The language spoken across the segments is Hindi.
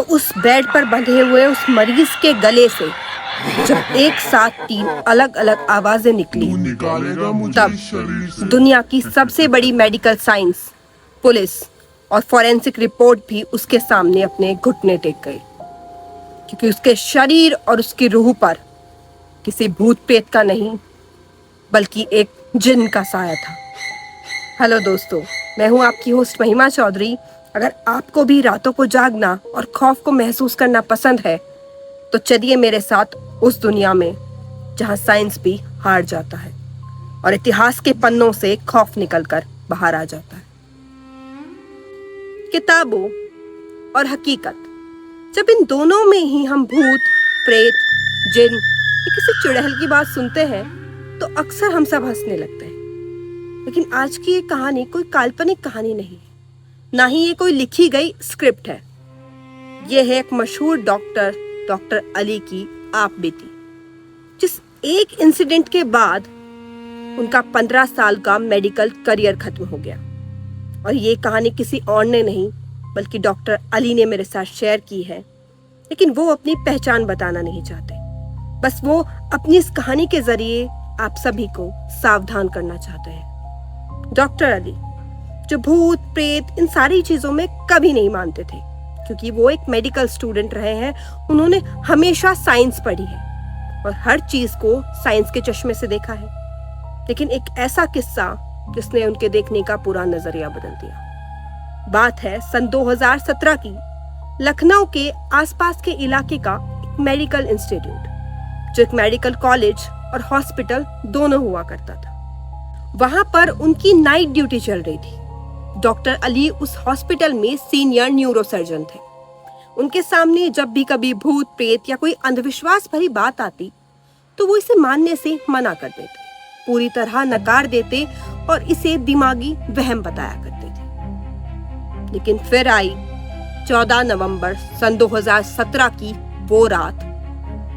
उस बेड पर बंधे हुए उस मरीज के गले से जब एक साथ 3 अलग अलग आवाजें निकली, तब दुनिया की सबसे बड़ी मेडिकल साइंस, पुलिस और फॉरेंसिक रिपोर्ट भी उसके सामने अपने घुटने टेक गई, क्योंकि उसके शरीर और उसकी रूह पर किसी भूत प्रेत का नहीं बल्कि एक जिन का साया था। हेलो दोस्तों, मैं हूं आपकी होस्ट महिमा चौधरी। अगर आपको भी रातों को जागना और खौफ को महसूस करना पसंद है तो चलिए मेरे साथ उस दुनिया में जहां साइंस भी हार जाता है और इतिहास के पन्नों से खौफ निकलकर बाहर आ जाता है। किताबों और हकीकत, जब इन दोनों में ही हम भूत, प्रेत, जिन या किसी चुड़ैल की बात सुनते हैं तो अक्सर हम सब हंसने लगते हैं। लेकिन आज की ये कहानी कोई काल्पनिक कहानी नहीं है, ना ही ये कोई लिखी गई स्क्रिप्ट है। ये है एक मशहूर डॉक्टर अली की आप बीती, जिस एक इंसिडेंट के बाद उनका 15 साल का मेडिकल करियर खत्म हो गया। और ये कहानी किसी और ने नहीं बल्कि डॉक्टर अली ने मेरे साथ शेयर की है। लेकिन वो अपनी पहचान बताना नहीं चाहते, बस वो अपनी इस कहानी के जरिए आप सभी को सावधान करना चाहते हैं। डॉक्टर अली जो भूत, प्रेत, इन सारी चीजों में कभी नहीं मानते थे, क्योंकि वो एक मेडिकल स्टूडेंट रहे हैं। उन्होंने हमेशा साइंस पढ़ी है और हर चीज को साइंस के चश्मे से देखा है। लेकिन एक ऐसा किस्सा जिसने उनके देखने का पूरा नजरिया बदल दिया। बात है सन 2017 की, लखनऊ के आसपास के इलाके का एक मेडिकल इंस्टीट्यूट, जो एक मेडिकल कॉलेज और हॉस्पिटल दोनों हुआ करता था। वहां पर उनकी नाइट ड्यूटी चल रही थी। डॉक्टर अली उस हॉस्पिटल में सीनियर न्यूरोसर्जन थे। उनके सामने जब भी कभी भूत, प्रेत या कोई अंधविश्वास भरी बात आती तो वो इसे मानने से मना कर देते, पूरी तरह नकार देते और इसे दिमागी वहम बताया करते थे। लेकिन फिर आई 14 नवंबर सन 2017 की वो रात,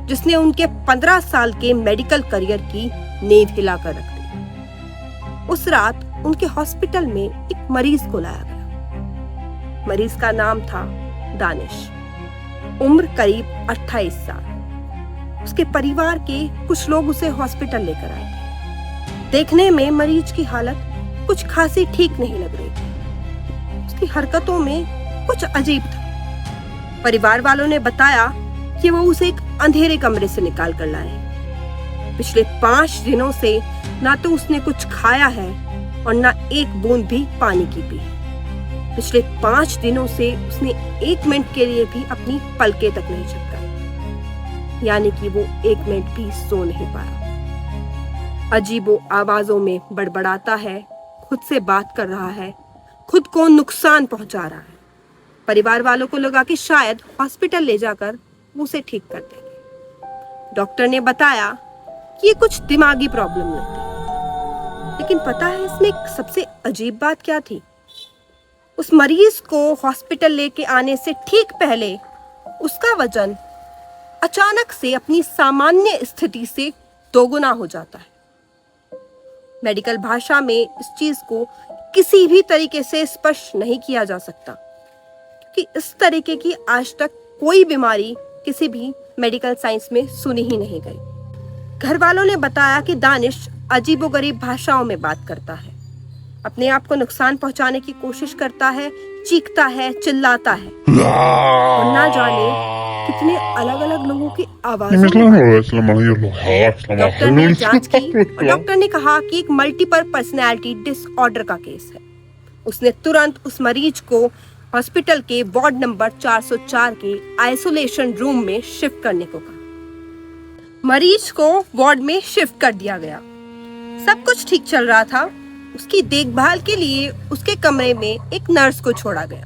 जिसने उनके 15 साल के मेडिकल करियर की नींव हिलाकर रख दी। उस रात उनके हॉस्पिटल में एक मरीज को लाया गया। मरीज का नाम था दानिश, उम्र करीब 28 साल। उसके परिवार के कुछ लोग उसे हॉस्पिटल लेकर आए थे। देखने में मरीज की हालत कुछ खासी ठीक नहीं लग रही थी। उसकी हरकतों में कुछ अजीब था। परिवार वालों ने बताया कि वो उसे एक अंधेरे कमरे से निकाल कर लाए। पिछले 5 दिनों से ना तो उसने कुछ खाया है और ना एक बूंद भी पानी की पी। पिछले 5 दिनों से उसने 1 मिनट के लिए भी अपनी पलकें तक नहीं झपकाई, यानी कि वो 1 मिनट भी सो नहीं पाया। अजीबो आवाजों में बड़बड़ाता है, खुद से बात कर रहा है, खुद को नुकसान पहुंचा रहा है। परिवार वालों को लगा कि शायद हॉस्पिटल ले जाकर वो उसे ठीक कर देंगे। डॉक्टर ने बताया कि ये कुछ दिमागी प्रॉब्लम लगती है। लेकिन पता है इसमें एक सबसे अजीब बात क्या थी? उस मरीज को हॉस्पिटल लेके आने से ठीक पहले उसका वजन अचानक से अपनी सामान्य स्थिति से दोगुना हो जाता है। मेडिकल भाषा में इस चीज को किसी भी तरीके से स्पष्ट नहीं किया जा सकता कि इस तरीके की आज तक कोई बीमारी किसी भी मेडिकल साइंस में सुनी ही नहीं गई। घर वालों ने बताया कि दानिश अजीबोगरीब भाषाओं में बात करता है, अपने आप को नुकसान पहुंचाने की कोशिश करता है, चीखता है, चिल्लाता है और ना जाने कितने अलग अलग लोगों की आवाज़ों में। डॉक्टर ने जांच की और डॉक्टर ने कहा कि एक मल्टीपल पर्सनैलिटी डिसऑर्डर का केस है। उसने तुरंत उस मरीज को हॉस्पिटल के वार्ड नंबर 404 के आइसोलेशन रूम में शिफ्ट करने को कहा। मरीज को वार्ड में शिफ्ट कर दिया गया। सब कुछ ठीक चल रहा था। उसकी देखभाल के लिए उसके कमरे में एक नर्स को छोड़ा गया।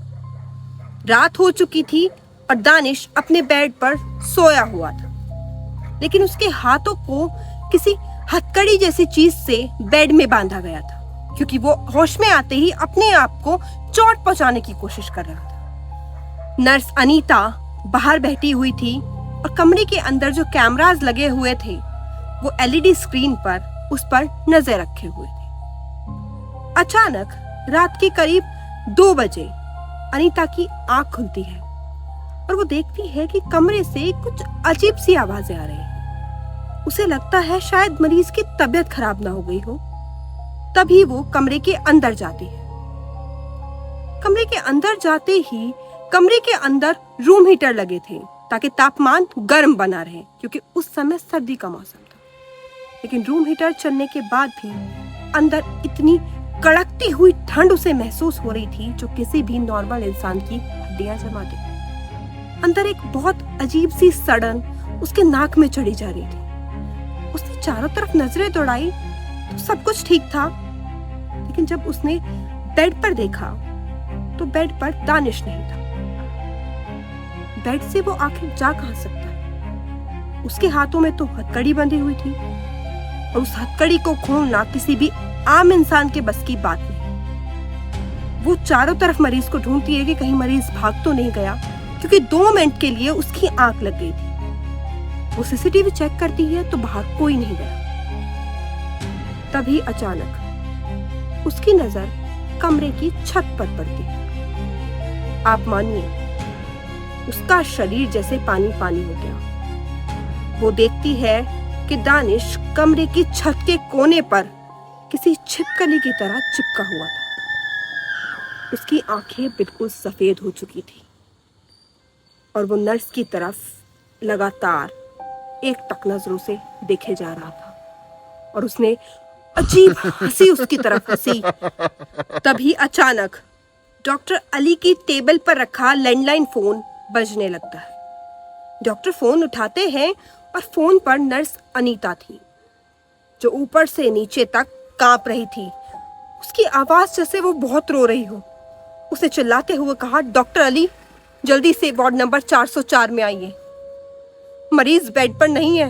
रात हो चुकी थी और दानिश अपने बेड पर सोया हुआ था, लेकिन उसके हाथों को किसी हथकड़ी जैसी चीज से बेड में बांधा गया था, क्योंकि वो होश में आते ही अपने आप को चोट पहुंचाने की कोशिश कर रहा था। नर्स अनीता बाहर बैठी हुई थी और कमरे के अंदर जो कैमरास लगे हुए थे वो एलईडी स्क्रीन पर उस पर नजर रखे हुए थे। अचानक रात के करीब 2 बजे अनीता की आंख खुलती है और वो देखती है कि कमरे से कुछ अजीब सी आवाजें आ रही हैं। उसे लगता है शायद मरीज की तबीयत खराब ना हो गई हो। तभी वो कमरे के अंदर जाती है। कमरे के अंदर जाते ही कमरे के अंदर रूम हीटर लगे थे ताकि तापमान गर्म बना रहे, क्योंकि उस समय सर्दी का मौसम था। लेकिन रूम हीटर चलने के बाद भी अंदर इतनी कड़कती हुई ठंड उसे महसूस हो रही थी जो किसी भी नॉर्मल इंसान की हड्डियां जमा दे। अंदर एक बहुत अजीब सी सड़न उसके नाक में चढ़ी जा रही थी। उसने चारों तरफ नजरें दौड़ाई तो सब कुछ ठीक था, लेकिन जब उसने बेड पर देखा तो बेड पर दानिश नहीं था। बेड से वो आखिर जा कहां सकता है? उसके हाथों में तो हथकड़ी बंधी हुई थी और उस हथकड़ी को खोलना किसी भी आम इंसान के बस की बात नहीं। वो चारों तरफ मरीज को ढूंढती है कि कहीं मरीज भाग तो नहीं गया, क्योंकि 2 मिनट के लिए उसकी आंख लग गई थी। वो सीसीटीवी चेक करती है तो बाहर कोई नहीं गया। तभी अचानक उसकी नजर कमरे की छत पर पड़ती है। आप मानिए, उसका शरीर जैसे पानी पानी हो गया। वो देखती है कि दानिश कमरे की छत के कोने पर किसी छिपकली की तरह चिपका हुआ था। उसकी आंखें बिल्कुल सफेद हो चुकी थी और वो नर्स की तरफ लगातार एकटक नजरों से देखे जा रहा था और उसने अजीब हंसी उसकी तरफ हंसी। तभी अचानक डॉक्टर अली की टेबल पर रखा लैंडलाइन फोन बजने लगता है। डॉक्टर फोन उठाते हैं और फोन पर नर्स अनीता थी, जो ऊपर से नीचे तक कांप रही थी। उसकी आवाज जैसे वो बहुत रो रही हो। उसने चिल्लाते हुए कहा, डॉक्टर अली, जल्दी से वार्ड नंबर 404 में आइए। मरीज बेड पर नहीं है।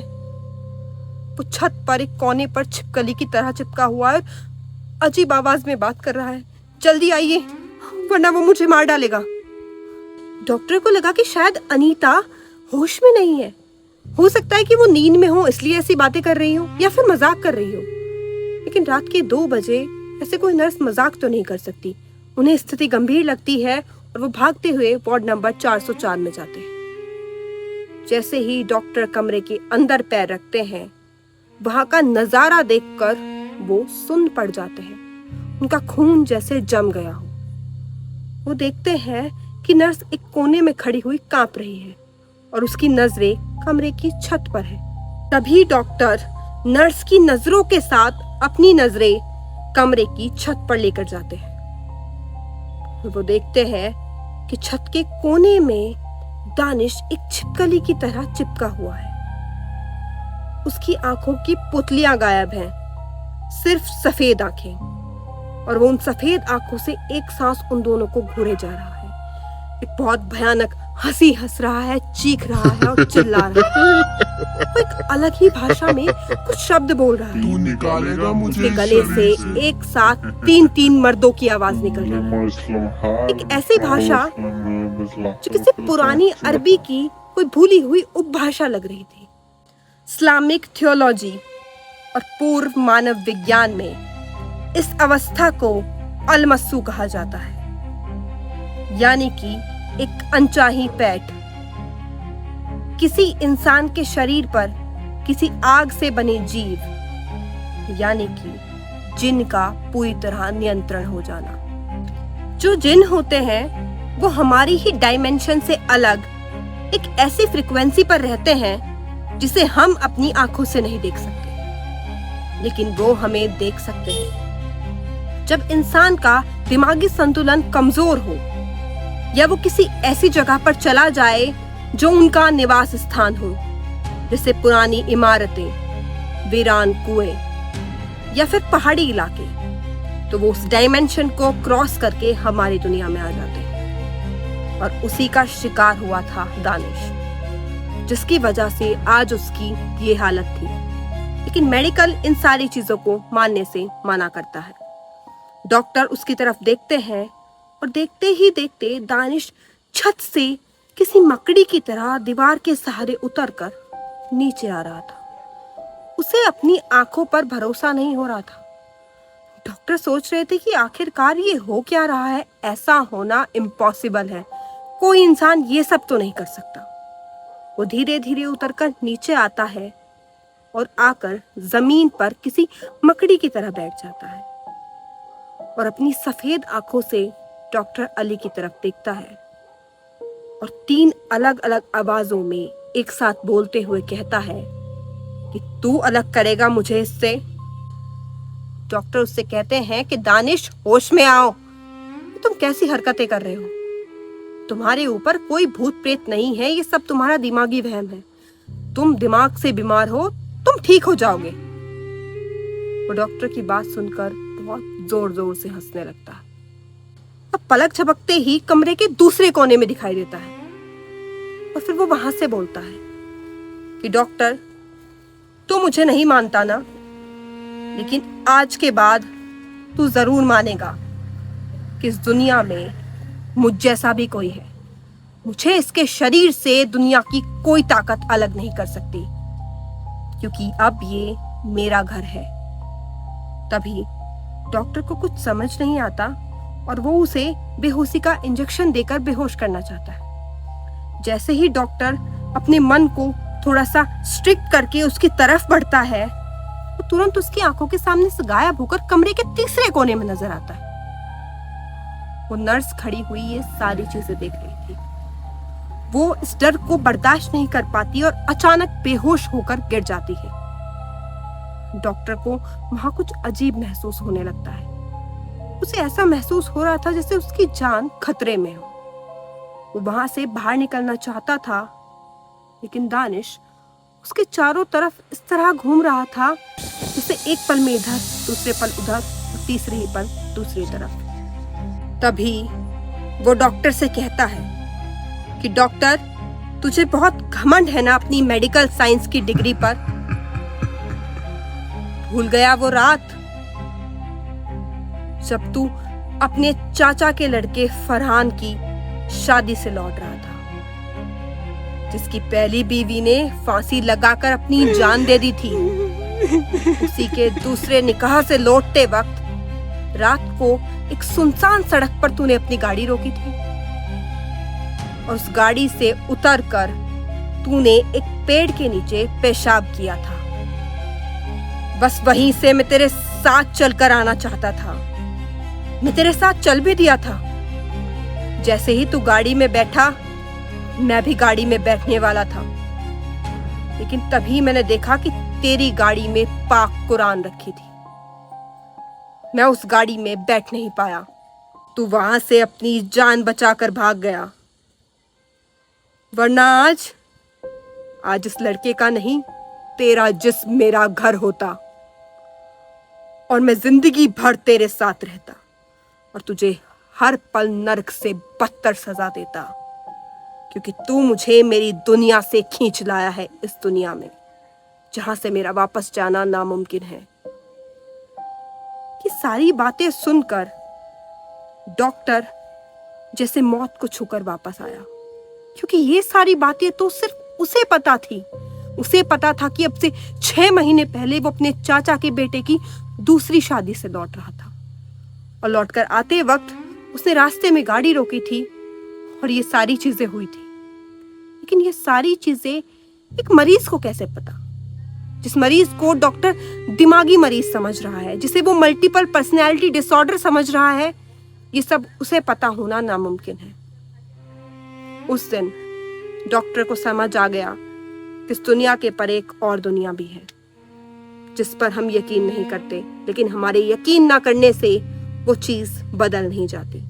वो छत पर एक कोने पर छिपकली की तरह चिपका हुआ है, अजीब आवाज में बात कर रहा है। जल्दी आइए, वरना वो मुझे मार डालेगा। डॉक्टर को लगा कि शायद अनीता होश में नहीं है। हो सकता है कि वो नींद में हो, इसलिए ऐसी बातें कर रही हो, या फिर मजाक कर रही हो। लेकिन रात के 2 बजे ऐसे कोई नर्स मजाक तो नहीं कर सकती। उन्हें स्थिति गंभीर लगती है और वो भागते हुए वार्ड नंबर 404 में जाते हैं। जैसे ही डॉक्टर कमरे के अंदर पैर रखते हैं, वहां का नजारा देखकर वो सुन्न पड़ जाते हैं। उनका खून जैसे जम गया हो। वो देखते हैं कि नर्स एक कोने में खड़ी हुई कांप रही है और उसकी नजरें कमरे की छत पर है। तभी डॉक्टर नर्स की नजरों के साथ अपनी नजरें कमरे की छत पर लेकर जाते हैं। वो देखते हैं कि छत के कोने में दानिश एक छिपकली की तरह चिपका हुआ है। उसकी आंखों की पुतलियां गायब हैं, सिर्फ सफेद आंखें, और वो उन सफेद आंखों से एक सांस उन दोनों को घूरे जा रहा है। एक बहुत भयानक हंसी हंस रहा है, चीख रहा है और चिल्ला रहा है। वो एक अलग ही भाषा में कुछ शब्द बोल रहा है। तू निकालेगा मुझे उसके गले से एक साथ 3-3 मर्दों की आवाज निकल रही है। एक ऐसी भाषा जो किसी पुरानी अरबी की कोई भूली हुई उपभाषा लग रही थी। इस्लामिक थियोलॉजी और पूर्व मानव विज्ञान में इस अवस्था को अलमस्सू कहा जाता है, यानी कि एक अनचाही पैठ किसी इंसान के शरीर पर किसी आग से बने जीव, यानी कि जिन का पूरी तरह नियंत्रण हो जाना। जो जिन होते हैं वो हमारी ही डायमेंशन से अलग एक ऐसी फ्रीक्वेंसी पर रहते हैं जिसे हम अपनी आंखों से नहीं देख सकते, लेकिन वो हमें देख सकते हैं। जब इंसान का दिमागी संतुलन कमजोर हो या वो किसी ऐसी जगह पर चला जाए जो उनका निवास स्थान हो, जैसे पुरानी इमारतें, वीरान कुएं या फिर पहाड़ी इलाके, तो वो उस डायमेंशन को क्रॉस करके हमारी दुनिया में आ जाते हैं। और उसी का शिकार हुआ था दानिश, जिसकी वजह से आज उसकी ये हालत थी। लेकिन मेडिकल इन सारी चीजों को मानने से मना करता है। डॉक्टर उसकी तरफ देखते हैं और देखते ही देखते दानिश छत से किसी मकड़ी की तरह दीवार के सहारे उतरकर नीचे आ रहा था। उसे अपनी आंखों पर भरोसा नहीं हो रहा था। डॉक्टर सोच रहे थे कि आखिरकार ये हो क्या रहा है। ऐसा होना इम्पॉसिबल है। कोई इंसान ये सब तो नहीं कर सकता। वो धीरे धीरे उतरकर नीचे आता है और आकर जमीन पर किसी मकड़ी की तरह बैठ जाता है और अपनी सफेद आंखों से डॉक्टर अली की तरफ देखता है और 3 अलग अलग आवाजों में एक साथ बोलते हुए कहता है कि तू अलग करेगा मुझे इससे। डॉक्टर उससे कहते हैं कि दानिश, होश में आओ, तुम कैसी हरकतें कर रहे हो? तुम्हारे ऊपर कोई भूत प्रेत नहीं है, ये सब तुम्हारा दिमागी वहम है। तुम दिमाग से बीमार हो, तुम ठीक हो जाओगे। वो डॉक्टर की बात सुनकर बहुत जोर जोर से हंसने लगता है। अब पलक झपकते ही कमरे के दूसरे कोने में दिखाई देता है और फिर वो वहां से बोलता है कि डॉक्टर, तू मुझे नहीं मानता ना, लेकिन आज के बाद तू जरूर मानेगा कि इस दुनिया में मुझ जैसा भी कोई है। मुझे इसके शरीर से दुनिया की कोई ताकत अलग नहीं कर सकती, क्योंकि अब ये मेरा घर है। तभी डॉक्टर को कुछ समझ नहीं आता और वो उसे बेहोशी का इंजेक्शन देकर बेहोश करना चाहता है। जैसे ही डॉक्टर अपने मन को थोड़ा सा स्ट्रिक्ट करके उसकी तरफ बढ़ता है, वो तुरंत उसकी आंखों के सामने से गायब होकर कमरे के तीसरे कोने में नजर आता है। वो नर्स खड़ी हुई ये सारी चीजें देख रही थी। वो इस डर को बर्दाश्त नहीं कर पाती और अचानक बेहोश होकर गिर जाती है। डॉक्टर को वहां कुछ अजीब महसूस होने लगता है। उसे ऐसा महसूस हो रहा था जैसे उसकी जान खतरे में हो। वो वहां से बाहर निकलना चाहता था, लेकिन दानिश उसके चारों तरफ इस तरह घूम रहा था जैसे एक पल में इधर, दूसरे पल उधर और तीसरे ही पल दूसरी तरफ। तभी वो डॉक्टर से कहता है कि डॉक्टर, तुझे बहुत घमंड है ना अपनी मेडिकल साइंस की डिग्री पर? भूल गया वो रात जब तू अपने चाचा के लड़के फरहान की शादी से लौट रहा था, जिसकी पहली बीवी ने फांसी लगाकर अपनी जान दे दी थी। उसी के दूसरे निकाह से लौटते वक्त रात को एक सुनसान सड़क पर तूने अपनी गाड़ी रोकी थी और उस गाड़ी से उतरकर तूने एक पेड़ के नीचे पेशाब किया था। बस वहीं से मैं तेरे साथ चलकर आना चाहता था। मैं तेरे साथ चल भी दिया था। जैसे ही तू गाड़ी में बैठा, मैं भी गाड़ी में बैठने वाला था, लेकिन तभी मैंने देखा कि तेरी गाड़ी में पाक कुरान रखी थी। मैं उस गाड़ी में बैठ नहीं पाया। तू वहां से अपनी जान बचाकर भाग गया, वरना आज इस लड़के का नहीं, तेरा जिस्म मेरा घर होता और मैं जिंदगी भर तेरे साथ रहता और तुझे हर पल नर्क से बदतर सजा देता, क्योंकि तू मुझे मेरी दुनिया से खींच लाया है, इस दुनिया में जहां से मेरा वापस जाना नामुमकिन है। ये सारी बातें सुनकर डॉक्टर जैसे मौत को छूकर वापस आया, क्योंकि ये सारी बातें तो सिर्फ उसे पता थी। उसे पता था कि अब से 6 महीने पहले वो अपने चाचा के बेटे की दूसरी शादी से लौट रहा था और लौटकर आते वक्त उसने रास्ते में गाड़ी रोकी थी और ये सारी चीजें हुई थी। लेकिन ये सारी चीजें एक मरीज को कैसे पता, जिस मरीज को डॉक्टर दिमागी मरीज समझ रहा है, जिसे वो मल्टीपल पर्सनैलिटी डिसऑर्डर समझ रहा है, ये सब उसे पता होना नामुमकिन है। उस दिन डॉक्टर को समझ आ गया कि इस दुनिया के पर एक और दुनिया भी है, जिस पर हम यकीन नहीं करते, लेकिन हमारे यकीन ना करने से वो चीज बदल नहीं जाती।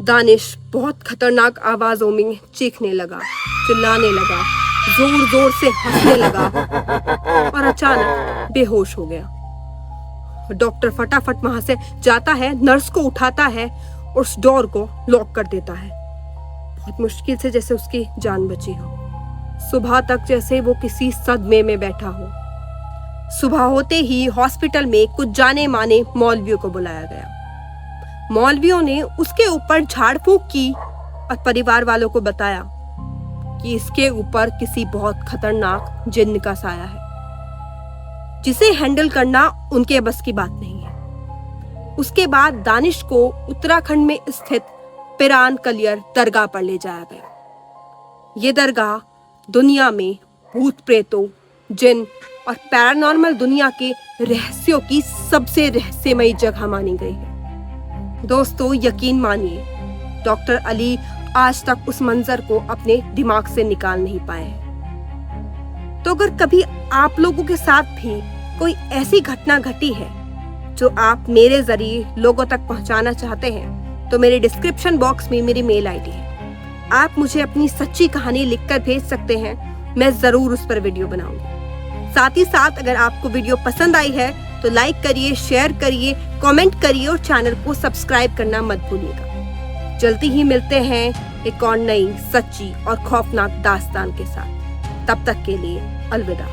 दानिश बहुत खतरनाक आवाजों में चीखने लगा, चिल्लाने लगा, जोर जोर से हंसने लगा और अचानक बेहोश हो गया। डॉक्टर फटाफट वहां से जाता है, नर्स को उठाता है और उस डोर को लॉक कर देता है। बहुत मुश्किल से जैसे उसकी जान बची हो। सुबह तक जैसे वो किसी सदमे में बैठा हो। सुबह होते ही हॉस्पिटल में कुछ जाने माने मौलवियों को बुलाया गया। मौलवियों ने उसके ऊपर झाड़ फूंक की और परिवार वालों को बताया कि इसके ऊपर किसी बहुत खतरनाक जिन्न का साया है, जिसे हैंडल करना उनके बस की बात नहीं है। उसके बाद दानिश को उत्तराखंड में स्थित पिरान कलियर दरगाह पर ले जाया गया। ये दरगाह दुनिया में भूत प्रेतों, जिन और पैरानॉर्मल दुनिया के रहस्यों की सबसे रहस्यमयी जगह मानी गई है। दोस्तों, यकीन मानिए, डॉक्टर अली आज तक उस मंजर को अपने दिमाग से निकाल नहीं पाए हैं। तो अगर कभी आप लोगों के साथ भी कोई ऐसी घटना घटी है जो आप मेरे जरिए लोगों तक पहुंचाना चाहते हैं, तो मेरे डिस्क्रिप्शन बॉक्स में मेरी मेल आईडी है। आप मुझे अपनी सच्ची कहानी लिखकर भेज सकते हैं, मैं जरूर उस पर वीडियो बनाऊंगी। साथ ही साथ अगर आपको वीडियो पसंद आई है तो लाइक करिए, शेयर करिए, कमेंट करिए और चैनल को सब्सक्राइब करना मत भूलिएगा। जल्दी ही मिलते हैं एक और नई, सच्ची और खौफनाक दास्तान के साथ। तब तक के लिए अलविदा।